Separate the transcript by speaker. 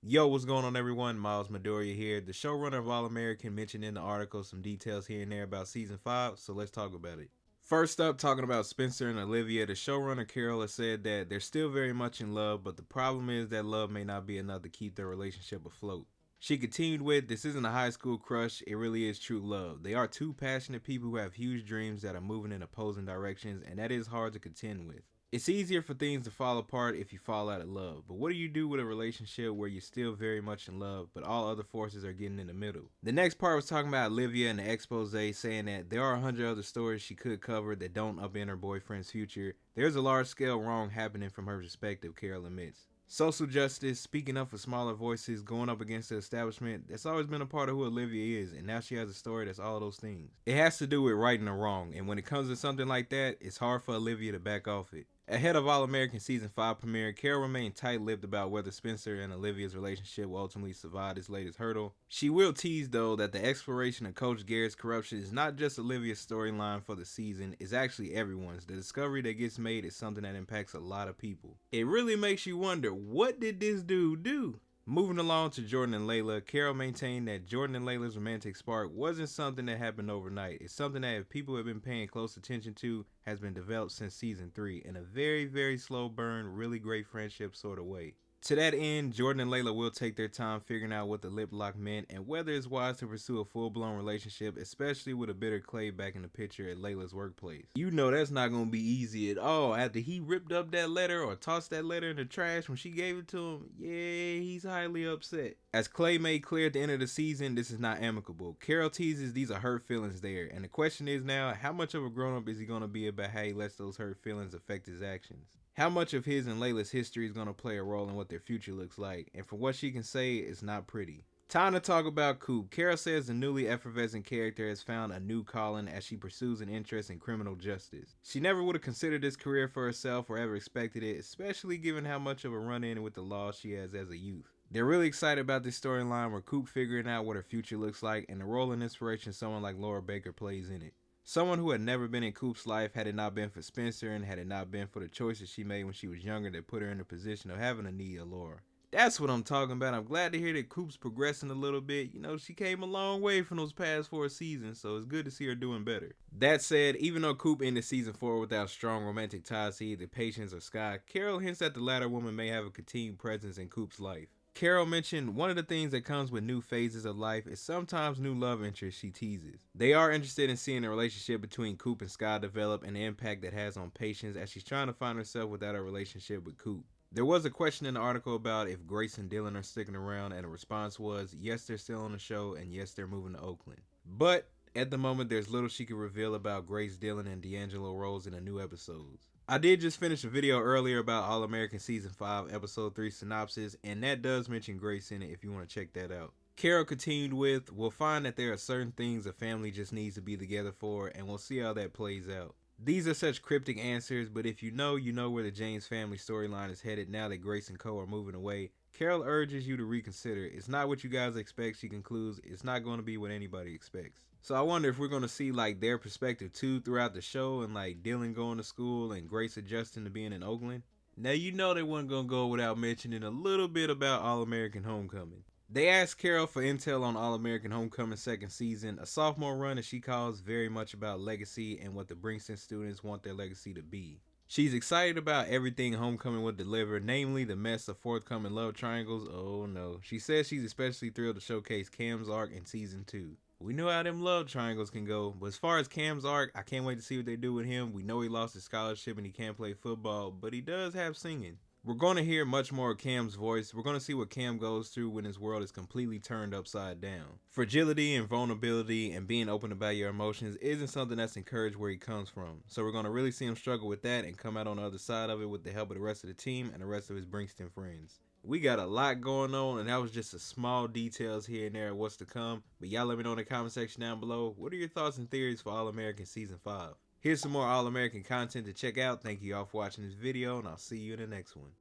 Speaker 1: Yo, what's going on everyone? Miles Midoriya here, the showrunner of All American, mentioned in the article some details here and there about season 5, so let's talk about it. First up, talking about Spencer and Olivia, the showrunner Carroll has said that they're still very much in love, but the problem is that love may not be enough to keep their relationship afloat. She continued with, "This isn't a high school crush, it really is true love. They are two passionate people who have huge dreams that are moving in opposing directions, and that is hard to contend with. It's easier for things to fall apart if you fall out of love, but what do you do with a relationship where you're still very much in love, but all other forces are getting in the middle?" The next part was talking about Olivia and the expose, saying that there are 100 other stories she could cover that don't upend her boyfriend's future. There's a large scale wrong happening from her perspective, Carroll admits. Social justice, speaking up for smaller voices, going up against the establishment, that's always been a part of who Olivia is, and now she has a story that's all those things. It has to do with right and wrong, and when it comes to something like that, it's hard for Olivia to back off it. Ahead of All American Season 5 premiere, Carroll remained tight-lipped about whether Spencer and Olivia's relationship will ultimately survive this latest hurdle. She will tease, though, that the exploration of Coach Garrett's corruption is not just Olivia's storyline for the season, it's actually everyone's. The discovery that gets made is something that impacts a lot of people. It really makes you wonder, what did this dude do? Moving along to Jordan and Layla, Carroll maintained that Jordan and Layla's romantic spark wasn't something that happened overnight. It's something that, if people have been paying close attention to, has been developed since season 3 in a very slow burn, really great friendship sort of way. To that end, Jordan and Layla will take their time figuring out what the lip lock meant and whether it's wise to pursue a full-blown relationship, especially with a bitter Clay back in the picture at Layla's workplace. You know that's not going to be easy at all after he ripped up that letter or tossed that letter in the trash when she gave it to him. Yeah, he's highly upset. As Clay made clear at the end of the season, this is not amicable. Carroll teases these are hurt feelings there, and the question is now, how much of a grown-up is he going to be about how he lets those hurt feelings affect his actions? How much of his and Layla's history is going to play a role in what their future looks like, and from what she can say, it's not pretty. Time to talk about Coop. Carroll says the newly effervescent character has found a new calling as she pursues an interest in criminal justice. She never would have considered this career for herself or ever expected it, especially given how much of a run-in with the law she has as a youth. They're really excited about this storyline where Coop figuring out what her future looks like and the role and inspiration someone like Laura Baker plays in it. Someone who had never been in Coop's life had it not been for Spencer and had it not been for the choices she made when she was younger that put her in a position of having a need of Laura. That's what I'm talking about. I'm glad to hear that Coop's progressing a little bit. You know, she came a long way from those past 4 seasons, so it's good to see her doing better. That said, even though Coop ended season 4 without strong romantic ties to either Patience or Sky, Carroll hints that the latter woman may have a continued presence in Coop's life. Carroll mentioned one of the things that comes with new phases of life is sometimes new love interests she teases. They are interested in seeing the relationship between Coop and Sky develop and the impact that has on Patience as she's trying to find herself without a relationship with Coop. There was a question in the article about if Grace and Dylan are sticking around, and the response was yes, they're still on the show, and yes, they're moving to Oakland. But at the moment, there's little she can reveal about Grace, Dylan, and D'Angelo roles in the new episodes. I did just finish a video earlier about All American Season 5 Episode 3 synopsis, and that does mention Grace in it if you want to check that out. Carroll continued with, "We'll find that there are certain things a family just needs to be together for, and we'll see how that plays out." These are such cryptic answers, but if you know where the James family storyline is headed now that Grace and Co are moving away. Carroll urges you to reconsider. It's not what you guys expect, she concludes. It's not going to be what anybody expects. So I wonder if we're going to see like their perspective too throughout the show, and like Dylan going to school and Grace adjusting to being in Oakland. Now you know they weren't going to go without mentioning a little bit about All American Homecoming. They asked Carroll for intel on All American Homecoming second season, a sophomore run as she calls, very much about legacy and what the Bringston students want their legacy to be. She's excited about everything Homecoming will deliver, namely the mess of forthcoming love triangles. Oh no. She says she's especially thrilled to showcase Cam's arc in season 2. We know how them love triangles can go, but as far as Cam's arc, I can't wait to see what they do with him. We know he lost his scholarship and he can't play football, but he does have singing. We're going to hear much more of Cam's voice. We're going to see what Cam goes through when his world is completely turned upside down. Fragility and vulnerability and being open about your emotions isn't something that's encouraged where he comes from. So we're going to really see him struggle with that and come out on the other side of it with the help of the rest of the team and the rest of his Bringston friends. We got a lot going on, and that was just a small details here and there of what's to come. But y'all let me know in the comment section down below. What are your thoughts and theories for All American Season 5? Here's some more All American content to check out. Thank you all for watching this video, and I'll see you in the next one.